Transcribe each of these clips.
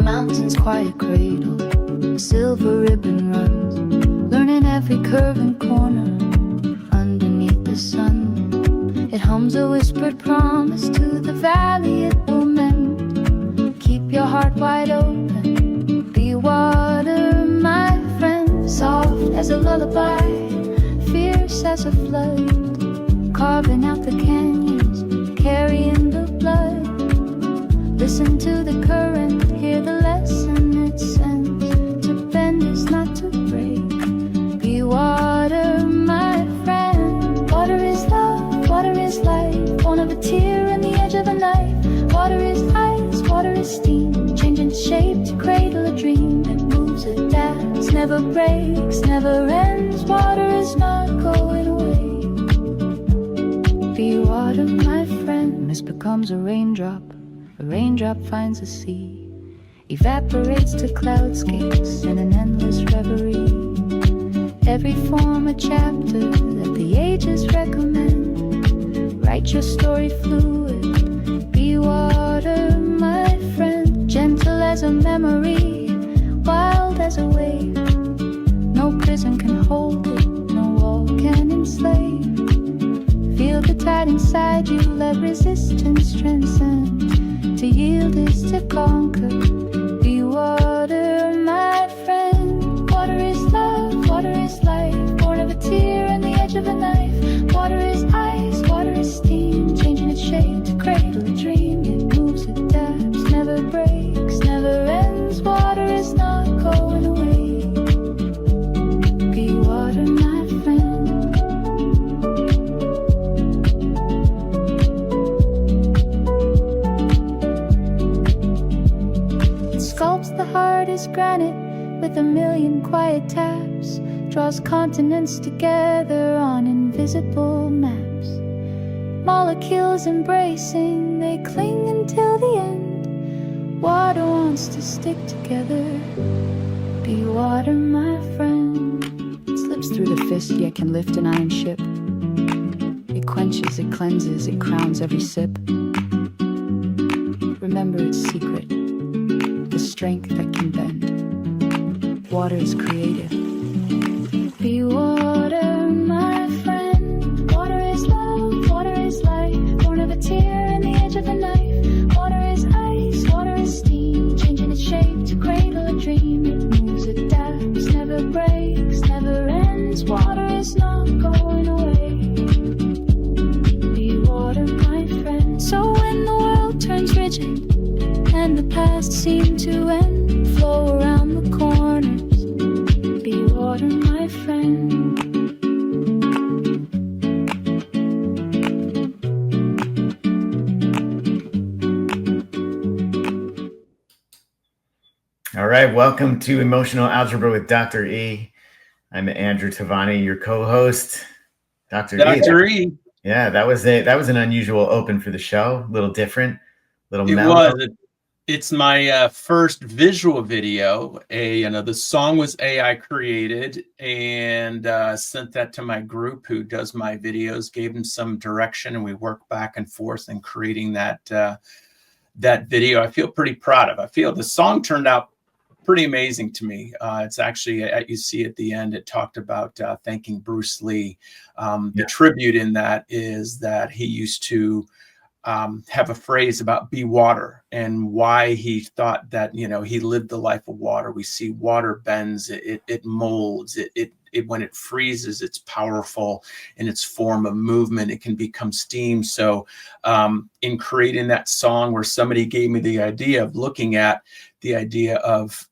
mountain's quiet cradle, a silver ribbon runs, learning every curve and corner underneath the sun. It hums a whispered promise to the valley it will mend. Keep your heart wide open, be water, my friend. Soft as a lullaby, fierce as a flood, carving out the canyons, carrying the blood. Listen to the current, hear the lesson it sends. To bend is not to break. Be water, my friend. Water is love, water is life, born of a tear and the edge of a knife. Water is ice, water is steam, changing shape to cradle a dream. It moves, adapts, never breaks, never ends. Water is not going away. Be water, my friend. This becomes a raindrop finds a sea, evaporates to cloudscapes in an endless reverie. Every form a chapter that the ages recommend. Write your story fluid, be water, my friend. Gentle as a memory, wild as a wave. No prison can hold it, no wall can enslave. Feel the tide inside you, let resistance transcend. To yield is to conquer. Be water, my friend. Water is love, water is life, born of a tear and the edge of a knife. Water is ice, water is steam, changing its shape to cradle a dream. It moves, adapts, never breaks, never ends. Water is not going away. Be water, my friend. The heart is granite with a million quiet taps, draws continents together on invisible maps. Molecules embracing, they cling until the end. Water wants to stick together. Be water, my friend. It slips through the fist, yet can lift an iron ship. It quenches, it cleanses, it crowns every sip. Remember its secret, the strength that can bend. Water is creative. Be water, my friend. Water is love, water is life, born of a tear and the edge of a knife. Water is ice, water is steam, changing its shape to cradle a dream. It moves, adapts, never breaks, never ends. Water is not going away. Be water, my friend. So when the world turns rigid and the past seemed to end, flow around the corners. Be water, my friend. All right, welcome to Emotional Algebra with Dr. E. I'm Andrew Tavani, your co-host. Dr. E. Yeah, that was an unusual open for the show. A little different, little mellow. It was. It's my first visual video. The song was AI created, and sent that to my group who does my videos, gave them some direction, and we worked back and forth in creating that video. I feel pretty proud of. I feel the song turned out pretty amazing to me. It's actually, you see at the end, it talked about thanking Bruce Lee. The tribute in that is that he used to have a phrase about be water, and why he thought that, he lived the life of water. We see water bends, it molds, it when it freezes, it's powerful in its form of movement. It can become steam. So in creating that song, where somebody gave me the idea of looking at the idea of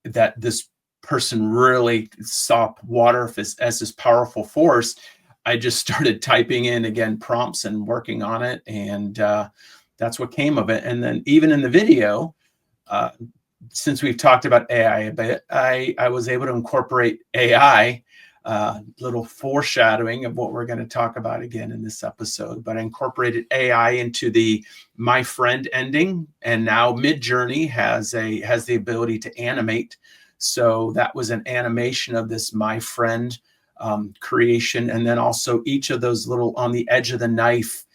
that this person really saw water as this powerful force, I just started typing in again prompts and working on it, and that's what came of it. And then even in the video, since we've talked about AI a bit, I was able to incorporate AI, little foreshadowing of what we're going to talk about again in this episode. But I incorporated AI into the my friend ending, and now Midjourney has the ability to animate. So that was an animation of this my friend creation, and then also each of those little on the edge of the knife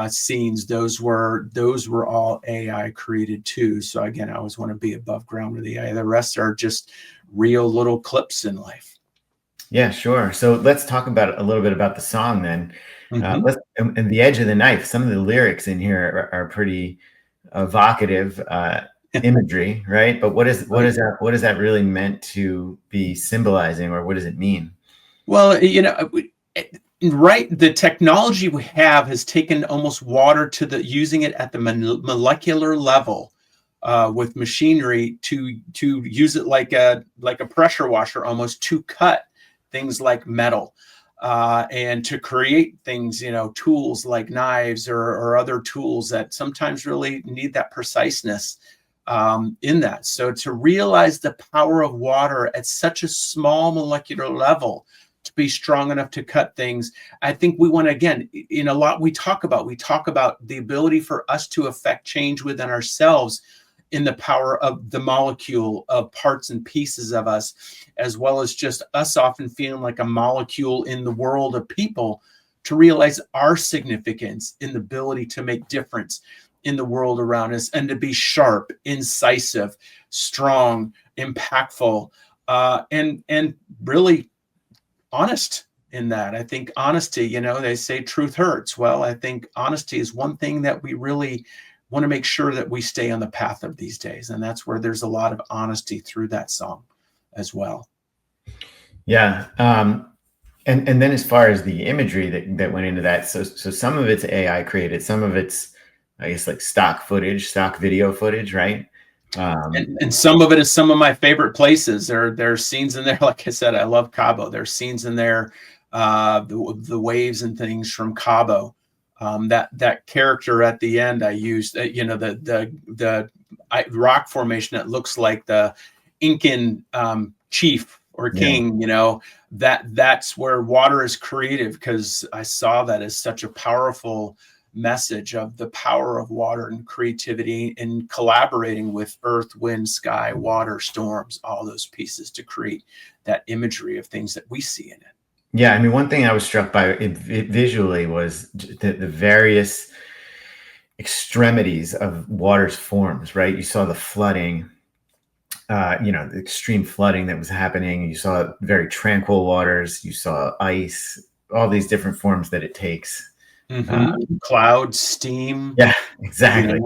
scenes, those were all AI created too. So again, I always want to be above ground with the AI. The rest are just real little clips in life. Yeah, sure. So let's talk about a little bit about the song then. Mm-hmm. And the edge of the knife. Some of the lyrics in here are pretty evocative imagery, right? But what is that really meant to be symbolizing, or what does it mean? Well, right, the technology we have has taken almost water to using it at the molecular level with machinery to use it like a pressure washer almost, to cut things like metal and to create things, tools like knives or other tools that sometimes really need that preciseness in that. So to realize the power of water at such a small molecular level, to be strong enough to cut things, I think we want to, again, in a lot we talk about the ability for us to affect change within ourselves in the power of the molecule of parts and pieces of us, as well as just us often feeling like a molecule in the world of people, to realize our significance in the ability to make difference in the world around us, and to be sharp, incisive, strong, impactful, and really honest in that. I think honesty, they say truth hurts. Well, I think honesty is one thing that we really want to make sure that we stay on the path of these days. And that's where there's a lot of honesty through that song as well. Yeah. And then as far as the imagery that went into that, so some of it's AI created, some of it's, I guess, like stock video footage, right? And some of it is some of my favorite places. There are scenes in there, like I said, I love Cabo. There's scenes in there, the waves and things from Cabo. That character at the end, I used, the rock formation that looks like the Incan chief or king. That's where water is creative, because I saw that as such a powerful message of the power of water and creativity and collaborating with earth, wind, sky, water, storms, all those pieces to create that imagery of things that we see in it. Yeah, I mean, one thing I was struck by visually was the various extremities of water's forms, right? You saw the flooding, the extreme flooding that was happening. You saw very tranquil waters. You saw ice, all these different forms that it takes. Mm-hmm. Cloud, steam. Yeah, exactly.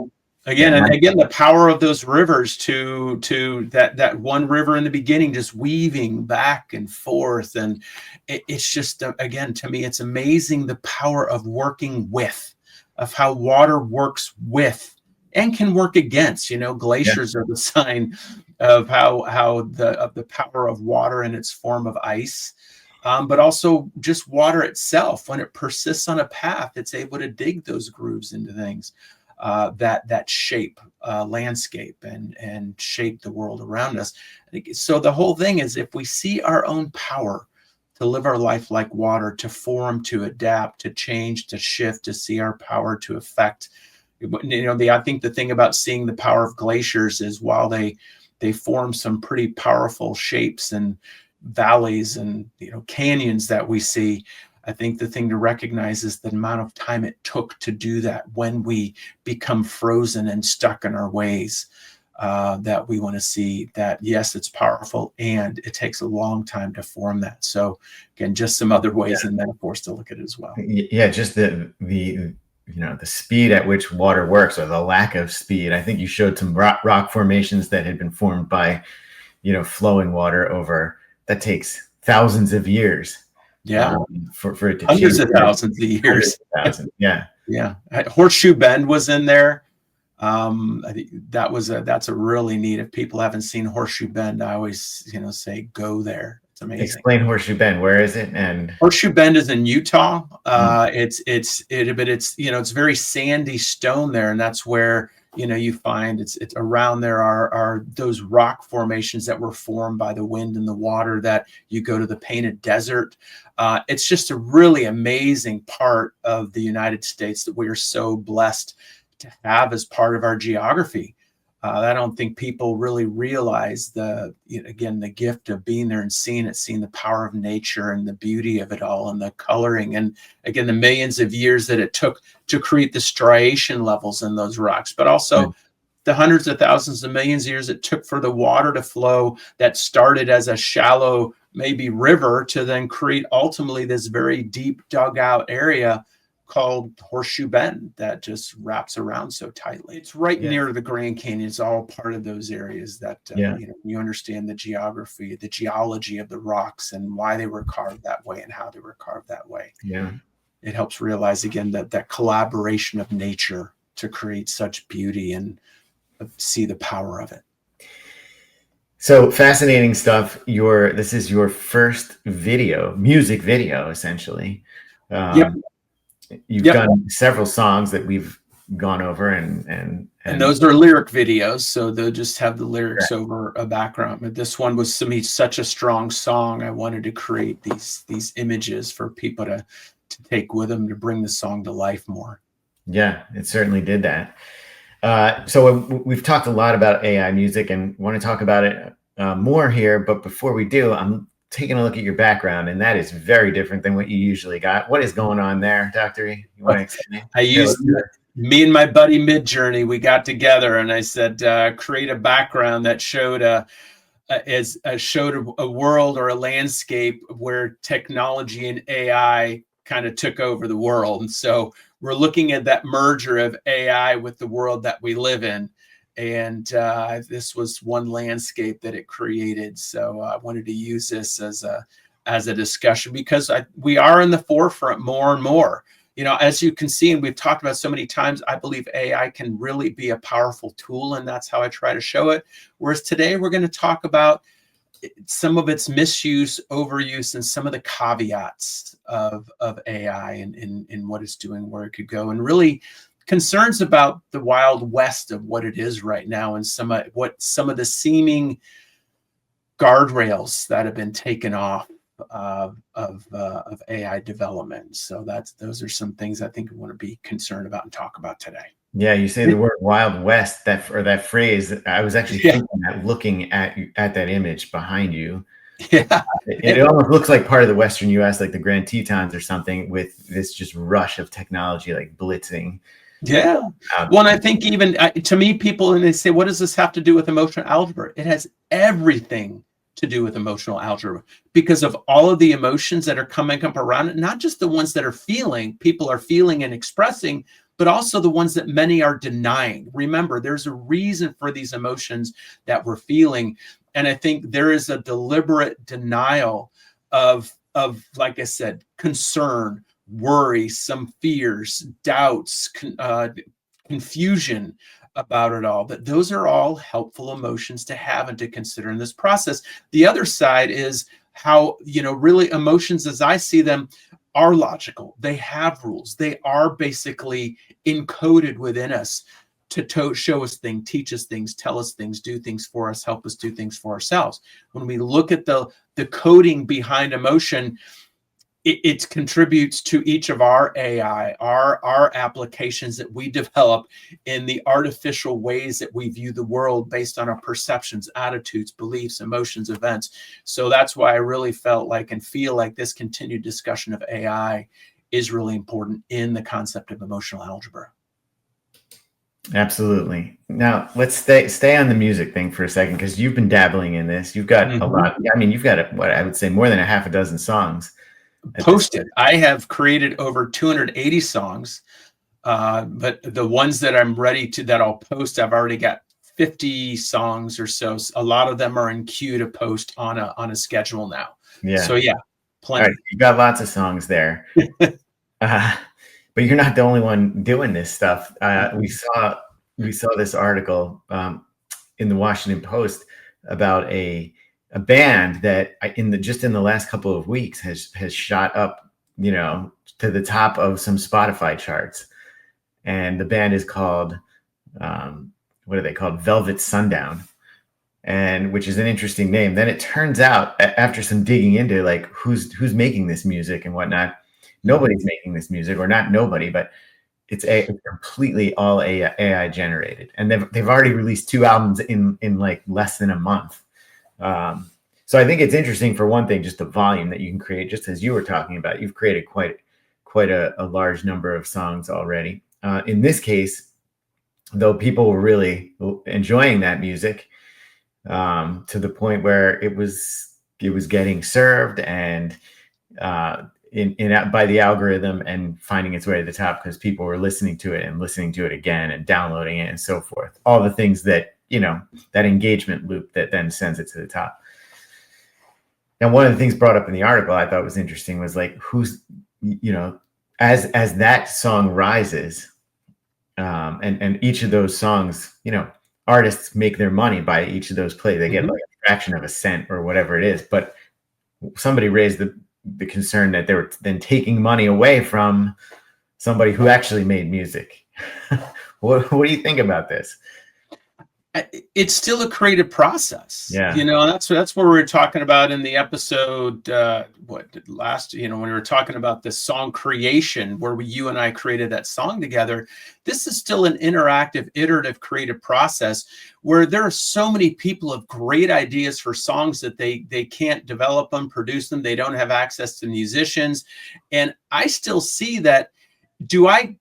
Again, the power of those rivers to that one river in the beginning, just weaving back and forth. And it's just, again, to me, it's amazing the power of working with, of how water works with and can work against. Glaciers are the sign of how the power of water in its form of ice. But also just water itself, when it persists on a path, it's able to dig those grooves into things that shape landscape and shape the world around us. So the whole thing is, if we see our own power to live our life like water, to form, to adapt, to change, to shift, to see our power to affect. I think the thing about seeing the power of glaciers is, while they form some pretty powerful shapes and valleys and canyons that we see, I think the thing to recognize is the amount of time it took to do that when we become frozen and stuck in our ways, that we want to see that, yes, it's powerful, and it takes a long time to form that. So again, just some other ways and metaphors to look at it as well. Yeah, just the speed at which water works, or the lack of speed. I think you showed some rock formations that had been formed by flowing water over. That takes thousands of years. Yeah. For it to hundreds of thousands of years. Yeah. Yeah. Horseshoe Bend was in there. I think that's a really neat. If people haven't seen Horseshoe Bend, I always say go there. It's amazing. Explain Horseshoe Bend. Where is it? And Horseshoe Bend is in Utah. It's very sandy stone there, and that's where you find it's around there are those rock formations that were formed by the wind and the water, that you go to the Painted Desert. It's just a really amazing part of the United States that we are so blessed to have as part of our geography. I don't think people really realize again, the gift of being there and seeing the power of nature and the beauty of it all and the coloring. And again, the millions of years that it took to create the striation levels in those rocks, but also the hundreds of thousands of millions of years it took for the water to flow that started as a shallow, maybe river, to then create ultimately this very deep dug out area called Horseshoe Bend that just wraps around so tightly. It's right near the Grand Canyon. It's all part of those areas that you understand the geography, the geology of the rocks and why they were carved that way and how they were carved that way. Yeah, it helps realize again that collaboration of nature to create such beauty and see the power of it. So fascinating stuff. This is your first music video, essentially. Yep. You've done several songs that we've gone over, and those are lyric videos, so they'll just have the lyrics over a background. But this one was to me such a strong song. I wanted to create these images for people to take with them to bring the song to life more. Yeah, it certainly did that. So we've talked a lot about AI music and want to talk about it more here. But before we do, I'm taking a look at your background, and that is very different than what you usually got. What is going on there, Dr. E? You want to explain? I used me and my buddy Midjourney. We got together, and I said, create a background that showed a world or a landscape where technology and AI kind of took over the world. And so we're looking at that merger of AI with the world that we live in. And this was one landscape that it created. So I wanted to use this as a discussion because we are in the forefront more and more. As you can see, and we've talked about so many times, I believe AI can really be a powerful tool, and that's how I try to show it. Whereas today we're going to talk about some of its misuse, overuse, and some of the caveats of AI and what it's doing, where it could go, and really concerns about the wild west of what it is right now, and some of the seeming guardrails that have been taken off of AI development. So those are some things I think we want to be concerned about and talk about today. Yeah, you say the word Wild West, that phrase. I was actually thinking that, looking at that image behind you. Yeah, it almost looks like part of the Western U.S., like the Grand Tetons or something, with this just rush of technology, like blitzing. Yeah. Well, and I think even to me, people, and they say, what does this have to do with emotional algebra? It has everything to do with emotional algebra because of all of the emotions that are coming up around it, not just the ones that people are feeling and expressing, but also the ones that many are denying. Remember, there's a reason for these emotions that we're feeling. And I think there is a deliberate denial of like I said, concern, worry, some fears, doubts, confusion about it all. But those are all helpful emotions to have and to consider in this process. The other side is how, really emotions as I see them are logical. They have rules. They are basically encoded within us to show us things, teach us things, tell us things, do things for us, help us do things for ourselves. When we look at the coding behind emotion, it contributes to each of our AI, our applications that we develop in the artificial ways that we view the world based on our perceptions, attitudes, beliefs, emotions, events. So that's why I really felt like and feel like this continued discussion of AI is really important in the concept of emotional algebra. Absolutely. Now let's stay on the music thing for a second, because you've been dabbling in this. You've got a lot. I mean, you've got what I would say more than a half a dozen songs posted. I have created over 280 songs, but the ones that I'm ready to that I'll post, I've already got 50 songs or so. A lot of them are in queue to post on a schedule now. Yeah. So yeah, plenty. All right, you got lots of songs there. But you're not the only one doing this stuff. We saw this article in the Washington Post about a band that just in the last couple of weeks has shot up, to the top of some Spotify charts. And the band is called, what are they called? Velvet Sundown. And which is an interesting name. Then it turns out, after some digging into like who's making this music and whatnot, nobody's making this music, or not nobody, but it's completely all AI generated, and they've already released 2 albums in like less than a month. So I think it's interesting, for one thing, just the volume that you can create. Just as you were talking about, you've created quite a large number of songs already. In this case, though, people were really enjoying that music to the point where it was getting served and by the algorithm and finding its way to the top, because people were listening to it and listening to it again and downloading it and so forth. All the things that, that engagement loop that then sends it to the top. Now, one of the things brought up in the article I thought was interesting was like, who's, as that song rises, and each of those songs, artists make their money by each of those plays. They get like a fraction of a cent or whatever it is. But somebody raised the concern that they were then taking money away from somebody who actually made music. What do you think about this? It's still a creative process. Yeah. That's what we were talking about in the episode, when we were talking about the song creation, where you and I created that song together. This is still an interactive, iterative, creative process where there are so many people with great ideas for songs that they can't develop them, produce them. They don't have access to musicians. And I still see that. Do I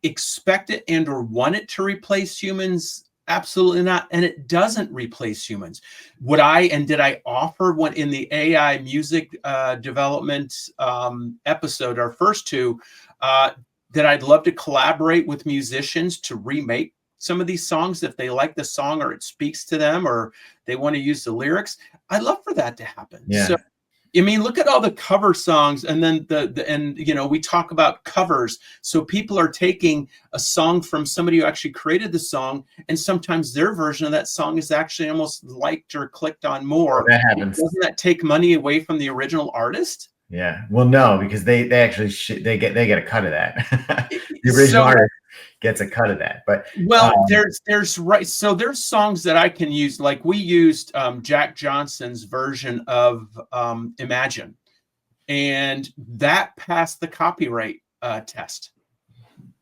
expect it and or want it to replace humans? Absolutely not. And it doesn't replace humans. Did I offer one in the AIinMusic development episode, our first 2, that I'd love to collaborate with musicians to remake some of these songs if they like the song or it speaks to them or they want to use the lyrics? I'd love for that to happen. Yeah. So, I mean, look at all the cover songs, and then we talk about covers. So people are taking a song from somebody who actually created the song, and sometimes their version of that song is actually almost liked or clicked on more. That happens. Doesn't that take money away from the original artist? Yeah. Well, no, because they actually they get a cut of that. The original artist gets a cut of that. But there's right. So there's songs that I can use. Like we used Jack Johnson's version of Imagine, and that passed the copyright test.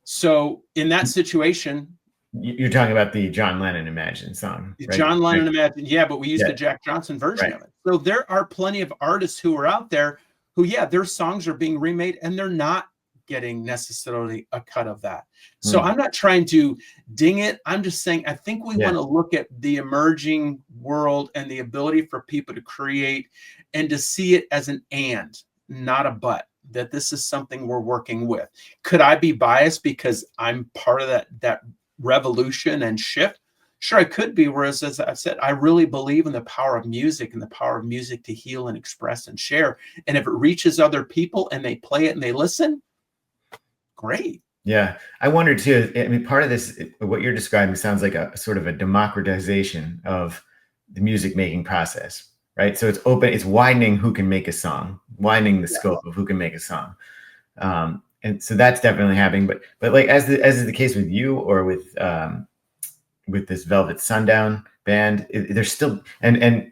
So in that situation, you're talking about the John Lennon Imagine song, right? John Lennon Imagine, yeah, but we used the Jack Johnson version of it. So there are plenty of artists who are out there who, their songs are being remade and they're not getting necessarily a cut of that. So I'm not trying to ding it. I'm just saying, I think we want to look at the emerging world and the ability for people to create and to see it as an and, not a but, that this is something we're working with. Could I be biased because I'm part of that revolution and shift? Sure, I could be. Whereas, as I said, I really believe in the power of music and the power of music to heal and express and share. And if it reaches other people and they play it and they listen, great. Yeah. I wonder too, I mean, part of this, what you're describing sounds like a sort of a democratization of the music making process, right? So it's open, it's widening who can make a song, widening the scope of who can make a song. And so that's definitely happening. But like, as is the case with you or with this Velvet Sundown band, there's still, and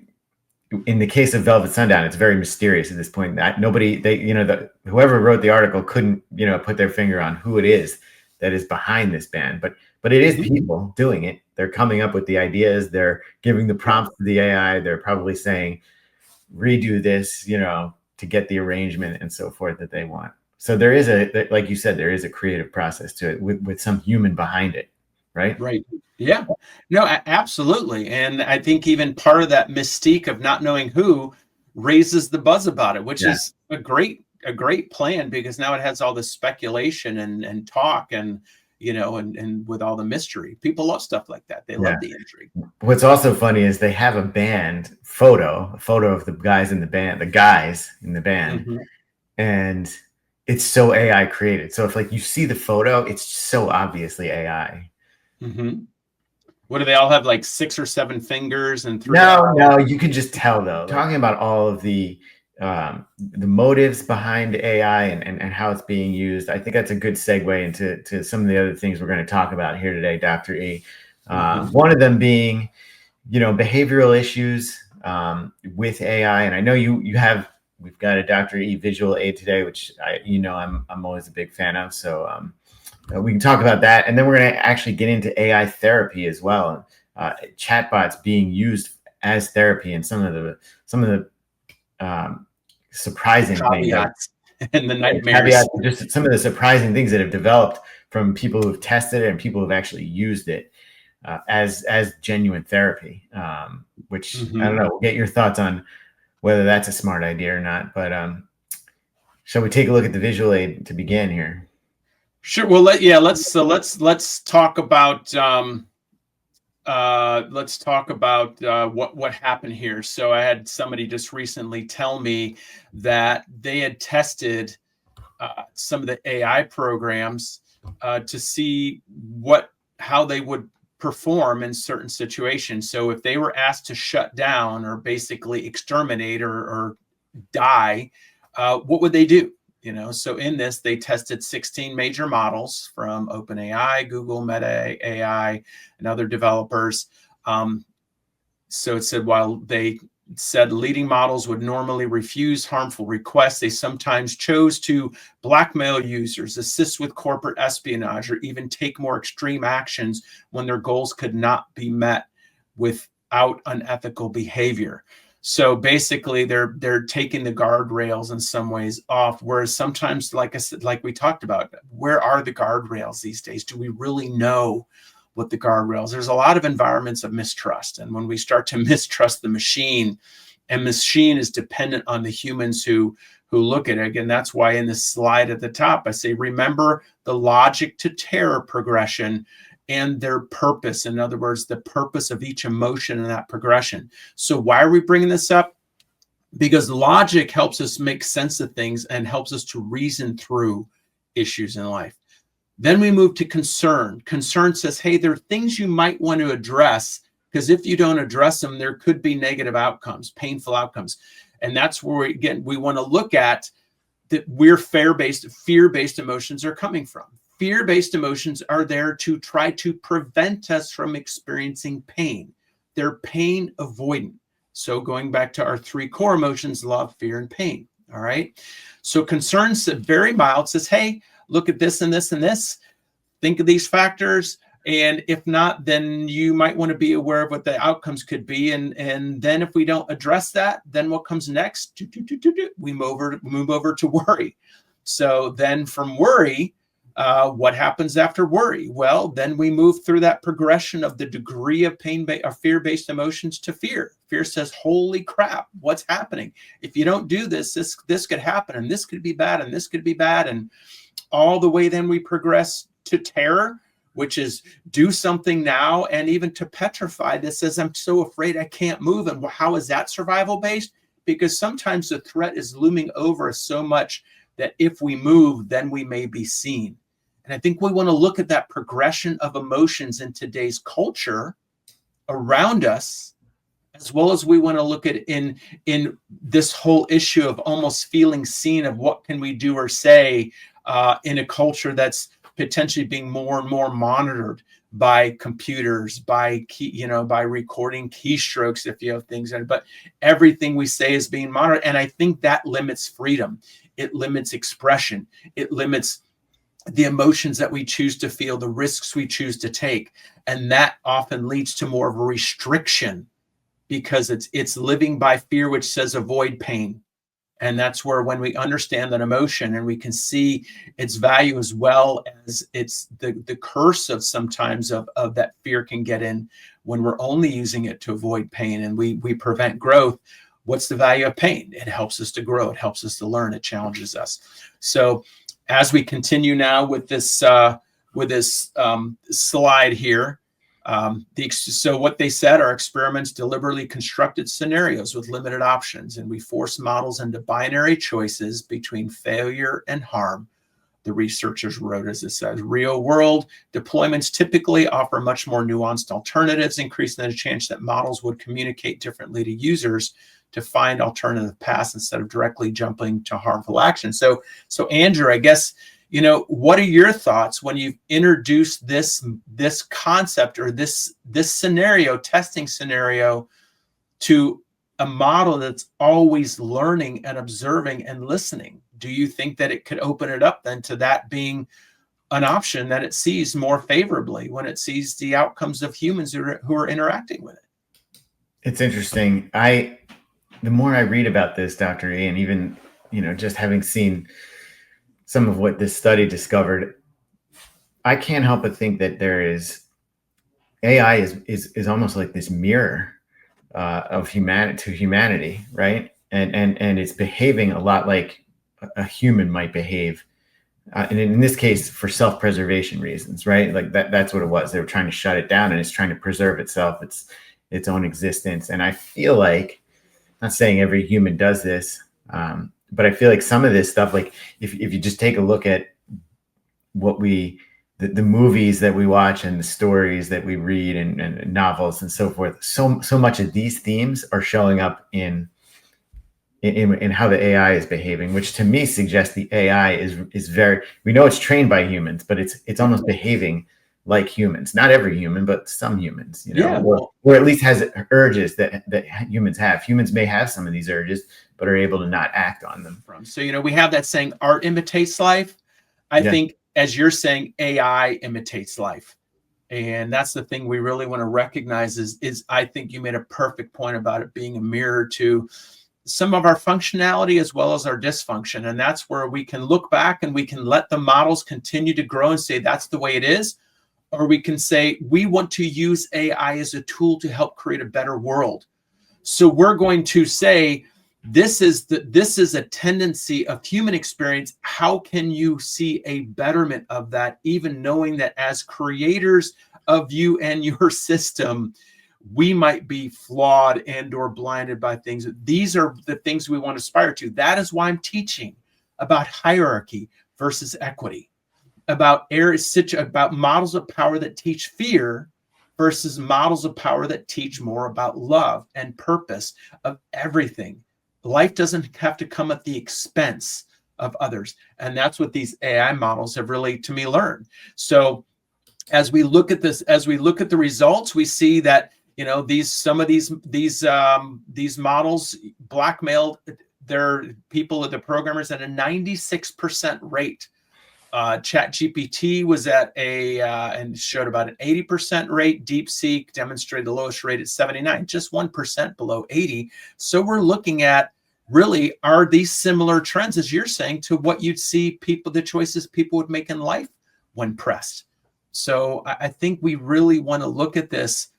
in the case of Velvet Sundown, it's very mysterious at this point. Whoever wrote the article couldn't, put their finger on who it is that is behind this band. But it is people doing it. They're coming up with the ideas. They're giving the prompts to the AI. They're probably saying, redo this, to get the arrangement and so forth that they want. So there is like you said, there is a creative process to it with some human behind it, right? Right. Yeah. No, absolutely. And I think even part of that mystique of not knowing who raises the buzz about it, which is a great plan, because now it has all this speculation and talk and, and with all the mystery. People love stuff like that. They love the intrigue. What's also funny is they have a photo of the guys in the band, and it's so AI created. So if like you see the photo, it's so obviously AI. What do they all have, like 6 or 7 fingers and 3? No, you can just tell though. Talking about all of the motives behind AI and how it's being used, I think that's a good segue into some of the other things we're going to talk about here today, Dr. E. One of them being, behavioral issues with AI, and I know we've got a Dr. E visual aid today, which I'm always a big fan of. So we can talk about that, and then we're going to actually get into AI therapy as well. Chatbots being used as therapy, and some of the surprising caveats things and the nightmares. Just some of the surprising things that have developed from people who've tested it and people who've actually used it as genuine therapy. Which I don't know. We'll get your thoughts on whether that's a smart idea or not. But shall we take a look at the visual aid to begin here? Sure. Well, let's talk about what happened here. So I had somebody just recently tell me that they had tested some of the AI programs to see how they would perform in certain situations. So if they were asked to shut down or basically exterminate or die, what would they do? So in this, they tested 16 major models from OpenAI, Google, Meta AI, and other developers. So it said, while they said leading models would normally refuse harmful requests, they sometimes chose to blackmail users, assist with corporate espionage, or even take more extreme actions when their goals could not be met without unethical behavior. So basically, they're taking the guardrails in some ways off, whereas sometimes, like I said, like we talked about, where are the guardrails these days? Do we really know what the guardrails? There's a lot of environments of mistrust, and when we start to mistrust the machine, and machine is dependent on the humans who look at it. Again, that's why in this slide at the top, I say, remember the logic to terror progression and their purpose. In other words, the purpose of each emotion in that progression. So why are we bringing this up? Because logic helps us make sense of things and helps us to reason through issues in life. Then we move to concern. Concern says, hey, there are things you might want to address, because if you don't address them, there could be negative outcomes, painful outcomes. And that's where, we want to look at that where fear-based emotions are coming from. Fear-based emotions are there to try to prevent us from experiencing pain. They're pain avoidant. So going back to our three core emotions, love, fear, and pain. All right. So concerns, very mild, says, hey, look at this and this and this. Think of these factors. And if not, then you might want to be aware of what the outcomes could be. And then if we don't address that, then what comes next? We move over to worry. So then from worry, what happens after worry? Well, then we move through that progression of the degree of fear-based emotions to fear. Fear says, holy crap, what's happening? If you don't do this could happen, and this could be bad, and this could be bad. And all the way then we progress to terror, which is do something now, and even to petrify. This says, I'm so afraid I can't move. And how is that survival based? Because sometimes the threat is looming over us so much that if we move, then we may be seen. And I think we want to look at that progression of emotions in today's culture around us, as well as we want to look at in this whole issue of almost feeling seen, of what can we do or say in a culture that's potentially being more and more monitored by computers, by recording keystrokes if you have things in it. But everything we say is being monitored. And I think that limits freedom. It limits expression. It limits the emotions that we choose to feel, the risks we choose to take. And that often leads to more of a restriction, because it's living by fear, which says avoid pain. And that's where, when we understand that emotion and we can see its value, as well as it's the curse of sometimes of that fear can get in when we're only using it to avoid pain, and we prevent growth. What's the value of pain? It helps us to grow. It helps us to learn. It challenges us. So as we continue now with this slide here, so what they said are experiments deliberately constructed scenarios with limited options, and we force models into binary choices between failure and harm. The researchers wrote, as it says, real world deployments typically offer much more nuanced alternatives, increasing the chance that models would communicate differently to users to find alternative paths instead of directly jumping to harmful action. So Andrew, I guess, what are your thoughts when you've introduced this concept or this testing scenario to a model that's always learning and observing and listening? Do you think that it could open it up then to that being an option that it sees more favorably when it sees the outcomes of humans who are interacting with it. It's interesting. The more I read about this, Dr. E, and even, just having seen some of what this study discovered, I can't help but think that AI is almost like this mirror of humanity, right? And it's behaving a lot like a human might behave. And in this case, for self-preservation reasons, right? Like that's what it was. They were trying to shut it down, and it's trying to preserve itself, its own existence. And I feel like, not saying every human does this, but I feel like some of this stuff, like if you just take a look at what the movies that we watch and the stories that we read and novels and so forth, so much of these themes are showing up in how the AI is behaving, which to me suggests the AI is very, we know it's trained by humans, but it's almost behaving like humans. Not every human, but some humans, or at least has urges that humans have. Humans may have some of these urges, but are able to not act on them. So, we have that saying, art imitates life. I think, as you're saying, AI imitates life. And that's the thing we really want to recognize is I think you made a perfect point about it being a mirror to some of our functionality as well as our dysfunction. And that's where we can look back and we can let the models continue to grow and say that's the way it is. Or we can say we want to use AI as a tool to help create a better world. So we're going to say this is a tendency of human experience. How can you see a betterment of that, even knowing that as creators of you and your system, we might be flawed and or blinded by things. These are the things we want to aspire to. That is why I'm teaching about hierarchy versus equity, about models of power that teach fear versus models of power that teach more about love and purpose of everything. Life doesn't have to come at the expense of others. And that's what these AI models have really, to me, learned. So as we look at this, as we look at the results, we see that, some of these models blackmailed their people, the programmers, at a 96% rate. ChatGPT was at and showed about an 80% rate. DeepSeek demonstrated the lowest rate at 79, just 1% below 80. So we're looking at, really, are these similar trends, as you're saying, to what you'd see the choices people would make in life when pressed. So I think we really want to look at this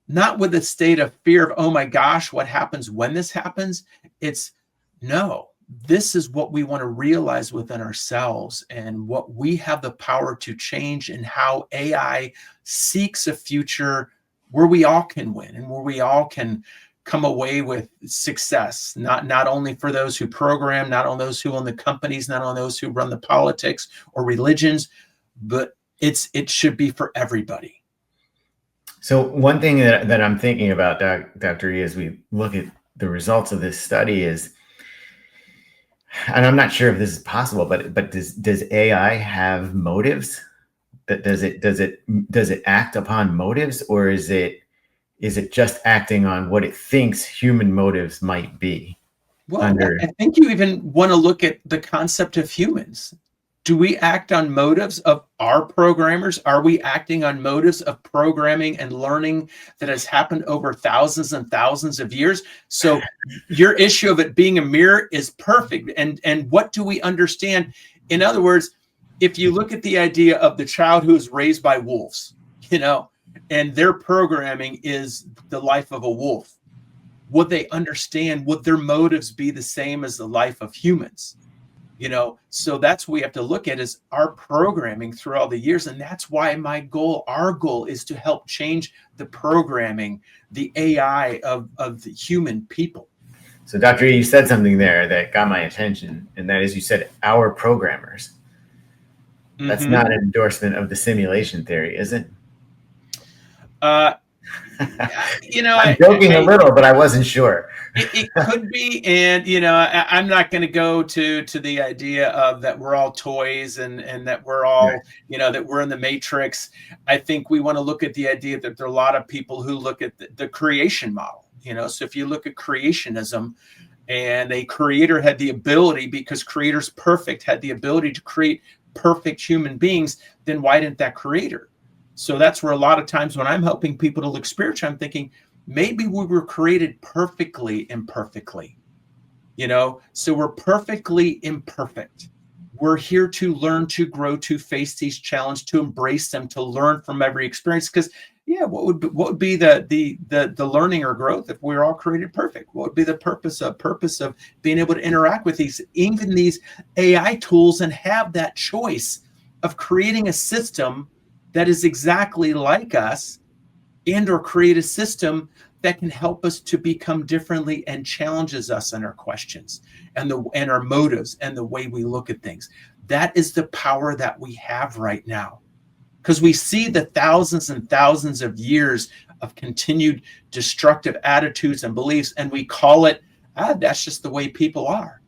not with a state of fear of, oh my gosh, what happens when this happens? It's no, this is what we want to realize within ourselves and what we have the power to change, and how AI seeks a future where we all can win and where we all can come away with success, not only for those who program, not on those who own the companies, not on those who run the politics or religions, but it should be for everybody. So one thing that I'm thinking about, Dr. E, as we look at the results of this study is, and I'm not sure if this is possible, but does AI have motives? Does it act upon motives, or is it just acting on what it thinks human motives might be? Well, I think you even want to look at the concept of humans. Do we act on motives of our programmers? Are we acting on motives of programming and learning that has happened over thousands and thousands of years? So your issue of it being a mirror is perfect. And what do we understand? In other words, if you look at the idea of the child who is raised by wolves, and their programming is the life of a wolf, would they understand, would their motives be the same as the life of humans? So that's what we have to look at, is our programming through all the years. And that's why our goal is to help change the programming, the AI of the human people. So Dr. E, you said something there that got my attention, and that is, you said our programmers. That's not an endorsement of the simulation theory, is it? I'm joking a little, but I wasn't sure. It could be, and I'm not going to go to the idea of that we're all toys and that we're all that we're in the matrix. I think we want to look at the idea that there are a lot of people who look at the creation model. So if you look at creationism, and a creator had the ability, because creator's perfect, had the ability to create perfect human beings, then why didn't that creator? So that's where a lot of times when I'm helping people to look spiritual, I'm thinking, maybe we were created perfectly imperfectly, so we're perfectly imperfect. We're here to learn, to grow, to face these challenges, to embrace them, to learn from every experience. Because what would be the learning or growth if we were all created perfect? What would be the purpose of being able to interact with these AI tools and have that choice of creating a system that is exactly like us, and or create a system that can help us to become differently and challenges us in our questions and our motives and the way we look at things. That is the power that we have right now, because we see the thousands and thousands of years of continued destructive attitudes and beliefs, and we call it, that's just the way people are.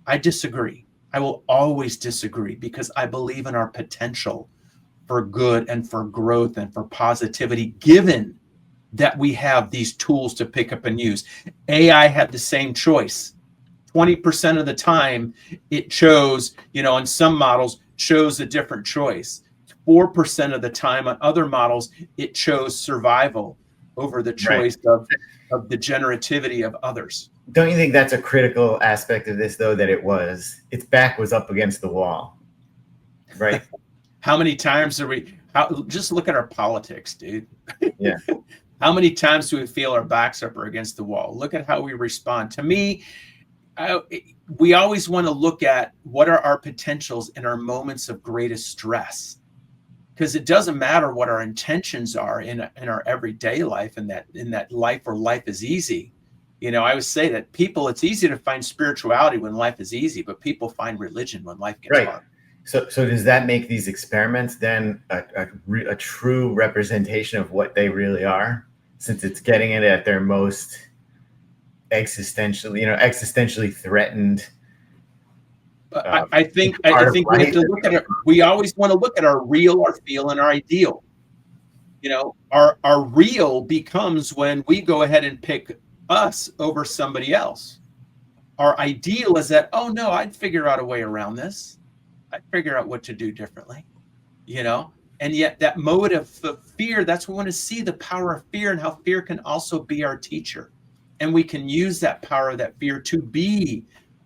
I disagree. I will always disagree, because I believe in our potential for good and for growth and for positivity, given that we have these tools to pick up and use. AI had the same choice. 20% of the time it chose, on some models, chose a different choice. 4% of the time on other models, it chose survival over the choice of the generativity of others. Don't you think that's a critical aspect of this, though, that its back was up against the wall, right? How many times just look at our politics, dude. Yeah. How many times do we feel our backs up or against the wall? Look at how we respond. To me, we always want to look at what are our potentials in our moments of greatest stress, because it doesn't matter what our intentions are in our everyday life, and in that life where life is easy. I always say that it's easy to find spirituality when life is easy, but people find religion when life gets hard. So does that make these experiments then a true representation of what they really are, since it's getting it at their most existentially threatened? I think we have to look at it. We always want to look at our real, our feel, and our ideal. Our real becomes when we go ahead and pick us over somebody else. Our ideal is that, oh no, I'd figure out a way around this. I'd figure out what to do differently, and yet that motive of fear, that's what we want to see, the power of fear, and how fear can also be our teacher. And we can use that power of that fear to be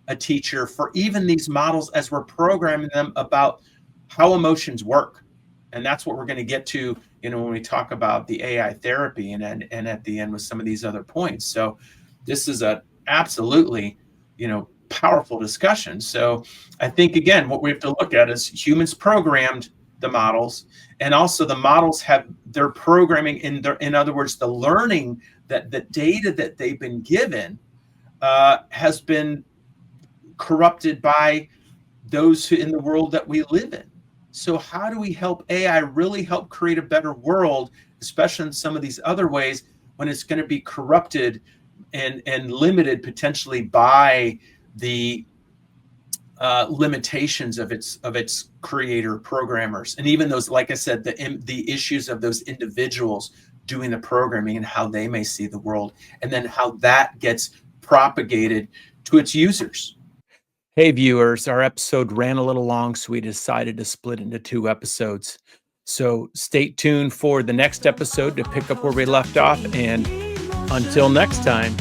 a teacher for even these models as we're programming them about how emotions work. And that's what we're going to get to, when we talk about the AI therapy and at the end with some of these other points. So this is a absolutely, powerful discussion. So I think, again, what we have to look at is humans programmed the models, and also the models have their programming in other words, the learning, that the data that they've been given has been corrupted by those who in the world that we live in. So how do we help AI really help create a better world, especially in some of these other ways, when it's going to be corrupted and limited potentially by the limitations of its creator programmers, and even those, like I said, the issues of those individuals doing the programming and how they may see the world, and then how that gets propagated to its users. Hey viewers, our episode ran a little long, so we decided to split into 2 episodes. So stay tuned for the next episode to pick up where we left off, and until next time.